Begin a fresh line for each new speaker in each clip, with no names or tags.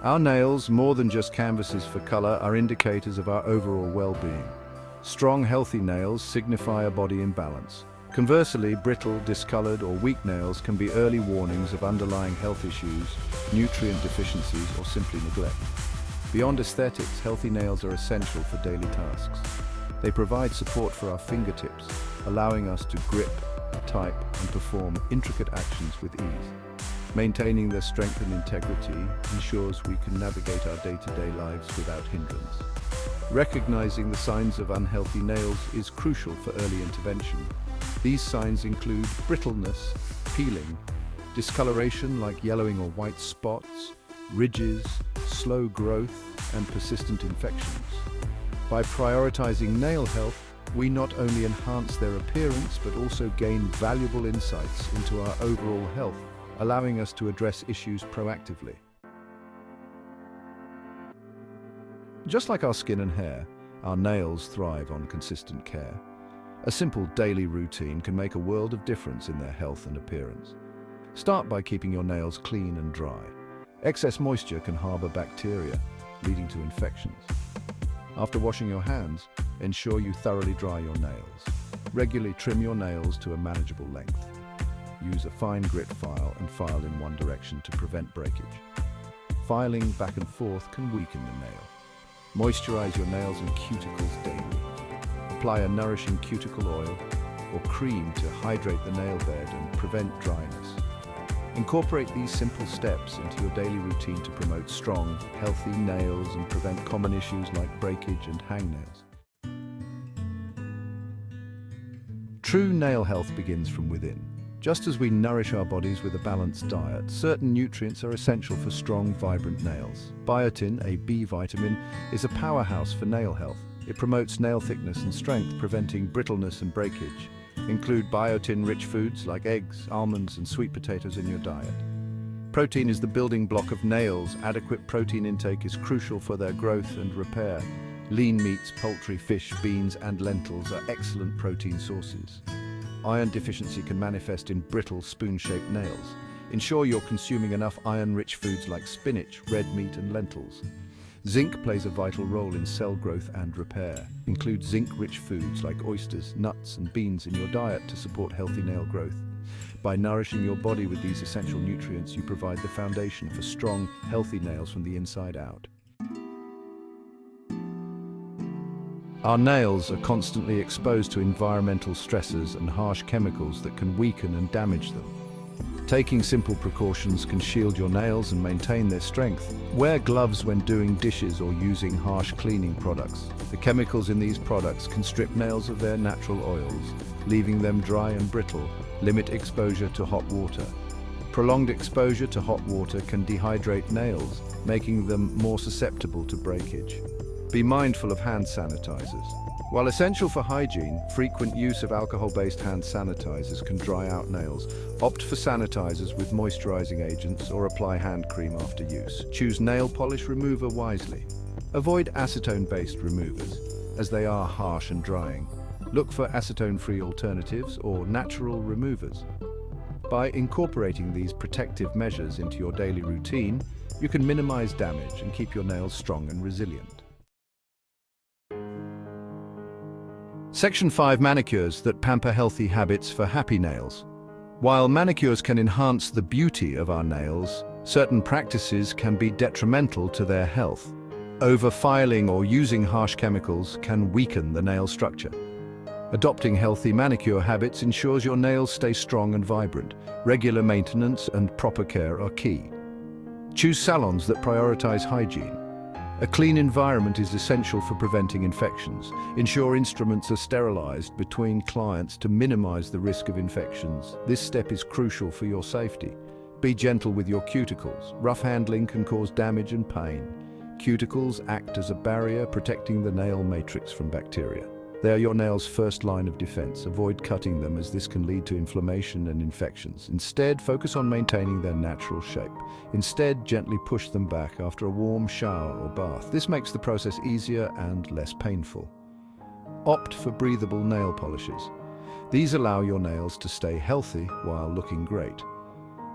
Our nails, more than just canvases for color, are indicators of our overall well-being. Strong, healthy nails signify a body in balance. Conversely, brittle, discolored, or weak nails can be early warnings of underlying health issues, nutrient deficiencies, or simply neglect. Beyond aesthetics, healthy nails are essential for daily tasks. They provide support for our fingertips, allowing us to grip, type, and perform intricate actions with ease. Maintaining their strength and integrity ensures we can navigate our day-to-day lives without hindrance. Recognizing the signs of unhealthy nails is crucial for early intervention. These signs include brittleness, peeling, discoloration like yellowing or white spots, ridges, slow growth, and persistent infections. By prioritizing nail health, we not only enhance their appearance but also gain valuable insights into our overall health, allowing us to address issues proactively. Just like our skin and hair, our nails thrive on consistent care. A simple daily routine can make a world of difference in their health and appearance. Start by keeping your nails clean and dry. Excess moisture can harbor bacteria, leading to infections. After washing your hands, ensure you thoroughly dry your nails. Regularly trim your nails to a manageable length. Use a fine grit file and file in one direction to prevent breakage. Filing back and forth can weaken the nail. Moisturize your nails and cuticles daily. Apply a nourishing cuticle oil or cream to hydrate the nail bed and prevent dryness. Incorporate these simple steps into your daily routine to promote strong, healthy nails and prevent common issues like breakage and hangnails. True nail health begins from within. Just as we nourish our bodies with a balanced diet, certain nutrients are essential for strong, vibrant nails. Biotin, a B vitamin, is a powerhouse for nail health. It promotes nail thickness and strength, preventing brittleness and breakage. Include biotin-rich foods like eggs, almonds, and sweet potatoes in your diet. Protein is the building block of nails. Adequate protein intake is crucial for their growth and repair. Lean meats, poultry, fish, beans, and lentils are excellent protein sources. Iron deficiency can manifest in brittle, spoon-shaped nails. Ensure you're consuming enough iron-rich foods like spinach, red meat, and lentils. Zinc plays a vital role in cell growth and repair. Include zinc-rich foods like oysters, nuts, and beans in your diet to support healthy nail growth. By nourishing your body with these essential nutrients, you provide the foundation for strong, healthy nails from the inside out. Our nails are constantly exposed to environmental stresses and harsh chemicals that can weaken and damage them. Taking simple precautions can shield your nails and maintain their strength. Wear gloves when doing dishes or using harsh cleaning products. The chemicals in these products can strip nails of their natural oils, leaving them dry and brittle. Limit exposure to hot water. Prolonged exposure to hot water can dehydrate nails, making them more susceptible to breakage. Be mindful of hand sanitizers. While essential for hygiene, frequent use of alcohol-based hand sanitizers can dry out nails. Opt for sanitizers with moisturizing agents or apply hand cream after use. Choose nail polish remover wisely. Avoid acetone-based removers, as they are harsh and drying. Look for acetone-free alternatives or natural removers. By incorporating these protective measures into your daily routine, you can minimize damage and keep your nails strong and resilient. Section 5. Manicures that pamper healthy habits for happy nails. While manicures can enhance the beauty of our nails, certain practices can be detrimental to their health. Over-filing or using harsh chemicals can weaken the nail structure. Adopting healthy manicure habits ensures your nails stay strong and vibrant. Regular maintenance and proper care are key. Choose salons that prioritize hygiene. A clean environment is essential for preventing infections. Ensure instruments are sterilized between clients to minimize the risk of infections. This step is crucial for your safety. Be gentle with your cuticles. Rough handling can cause damage and pain. Cuticles act as a barrier, protecting the nail matrix from bacteria. They are your nail's first line of defense. Avoid cutting them, as this can lead to inflammation and infections. Instead, focus on maintaining their natural shape. Instead, gently push them back after a warm shower or bath. This makes the process easier and less painful. Opt for breathable nail polishes. These allow your nails to stay healthy while looking great.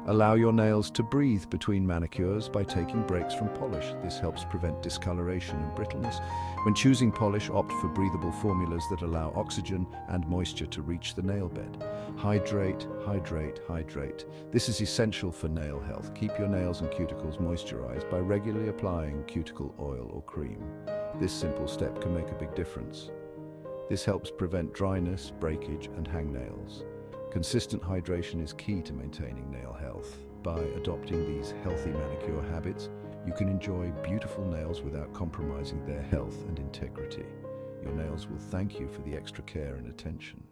Allow your nails to breathe between manicures by taking breaks from polish. This helps prevent discoloration and brittleness. When choosing polish, opt for breathable formulas that allow oxygen and moisture to reach the nail bed. Hydrate, hydrate, hydrate. This is essential for nail health. Keep your nails and cuticles moisturized by regularly applying cuticle oil or cream. This simple step can make a big difference. This helps prevent dryness, breakage, and hangnails. Consistent hydration is key to maintaining nail health. By adopting these healthy manicure habits, you can enjoy beautiful nails without compromising their health and integrity. Your nails will thank you for the extra care and attention.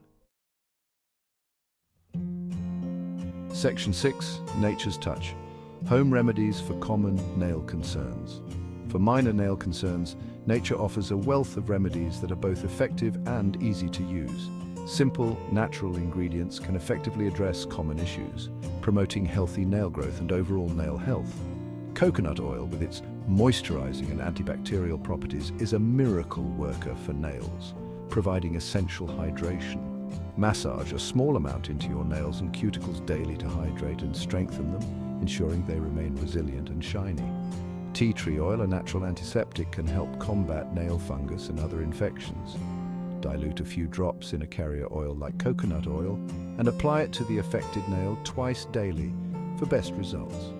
Section 6. Nature's Touch. Home remedies for common nail concerns. For minor nail concerns, nature offers a wealth of remedies that are both effective and easy to use. Simple, natural ingredients can effectively address common issues, promoting healthy nail growth and overall nail health. Coconut oil, with its moisturizing and antibacterial properties, is a miracle worker for nails, providing essential hydration. Massage a small amount into your nails and cuticles daily to hydrate and strengthen them, ensuring they remain resilient and shiny. Tea tree oil, a natural antiseptic, can help combat nail fungus and other infections. Dilute a few drops in a carrier oil like coconut oil and apply it to the affected nail twice daily for best results.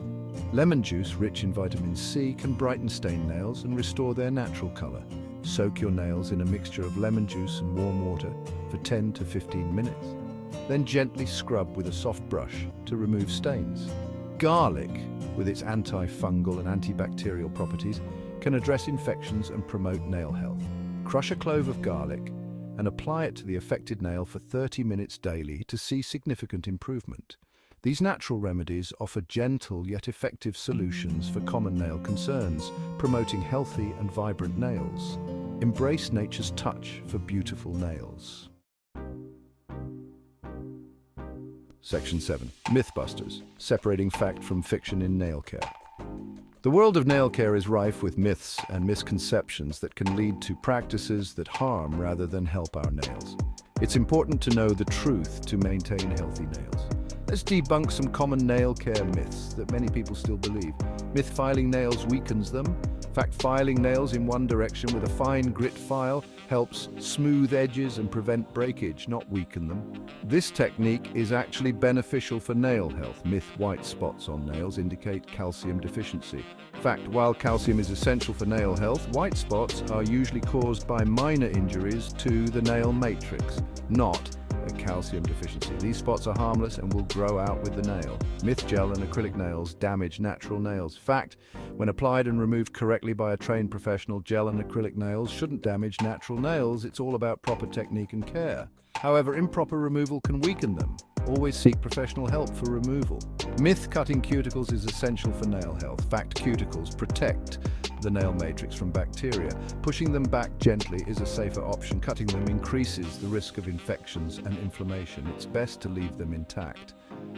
Lemon juice, rich in vitamin C, can brighten stained nails and restore their natural color. Soak your nails in a mixture of lemon juice and warm water for 10 to 15 minutes. Then gently scrub with a soft brush to remove stains. Garlic, with its antifungal and antibacterial properties, can address infections and promote nail health. Crush a clove of garlic and apply it to the affected nail for 30 minutes daily to see significant improvement. These natural remedies offer gentle yet effective solutions for common nail concerns, promoting healthy and vibrant nails. Embrace nature's touch for beautiful nails. Section 7. Mythbusters. Separating fact from fiction in nail care. The world of nail care is rife with myths and misconceptions that can lead to practices that harm rather than help our nails. It's important to know the truth to maintain healthy nails. Let's debunk some common nail care myths that many people still believe. Myth: filing nails weakens them. In fact, filing nails in one direction with a fine grit file helps smooth edges and prevent breakage, not weaken them. This technique is actually beneficial for nail health. Myth: white spots on nails indicate calcium deficiency. In fact, while calcium is essential for nail health, white spots are usually caused by minor injuries to the nail matrix, not a calcium deficiency. These spots are harmless and will grow out with the nail. Myth: gel and acrylic nails damage natural nails. Fact: when applied and removed correctly by a trained professional, gel and acrylic nails shouldn't damage natural nails. It's all about proper technique and care. However, improper removal can weaken them. Always seek professional help for removal. Myth: cutting cuticles is essential for nail health. Fact: cuticles protect the nail matrix from bacteria. Pushing them back gently is a safer option. Cutting them increases the risk of infections and inflammation. It's best to leave them intact.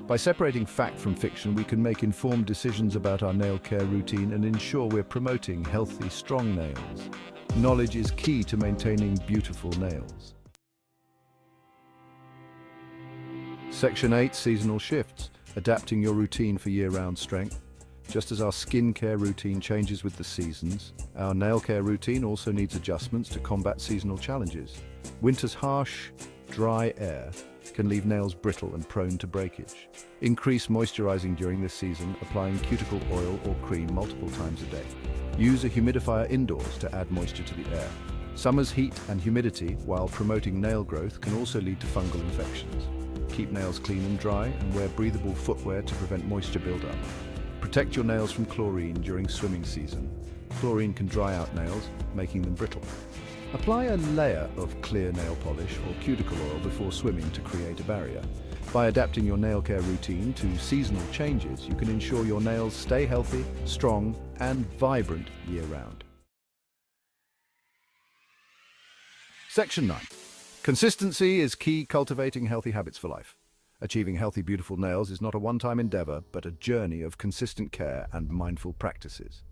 By separating fact from fiction, we can make informed decisions about our nail care routine and ensure we're promoting healthy, strong nails. Knowledge is key to maintaining beautiful nails. Section 8. Seasonal shifts. Adapting your routine for year-round strength. Just as our skincare routine changes with the seasons, our nail care routine also needs adjustments to combat seasonal challenges. Winter's harsh, dry air can leave nails brittle and prone to breakage. Increase moisturizing during this season, applying cuticle oil or cream multiple times a day. Use a humidifier indoors to add moisture to the air. Summer's heat and humidity, while promoting nail growth, can also lead to fungal infections. Keep nails clean and dry and wear breathable footwear to prevent moisture buildup. Protect your nails from chlorine during swimming season. Chlorine can dry out nails, making them brittle. Apply a layer of clear nail polish or cuticle oil before swimming to create a barrier. By adapting your nail care routine to seasonal changes, you can ensure your nails stay healthy, strong, and vibrant year-round. Section 9. Consistency is key cultivating healthy habits for life. Achieving healthy, beautiful nails is not a one-time endeavor, but a journey of consistent care and mindful practices.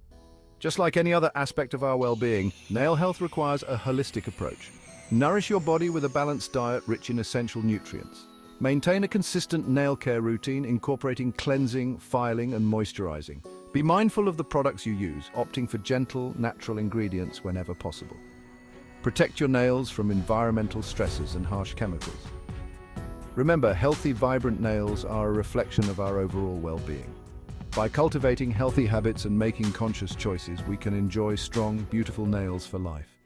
Just like any other aspect of our well-being, nail health requires a holistic approach. Nourish your body with a balanced diet rich in essential nutrients. Maintain a consistent nail care routine, incorporating cleansing, filing, and moisturizing. Be mindful of the products you use, opting for gentle, natural ingredients whenever possible. Protect your nails from environmental stresses and harsh chemicals. Remember, healthy, vibrant nails are a reflection of our overall well-being. By cultivating healthy habits and making conscious choices, we can enjoy strong, beautiful nails for life.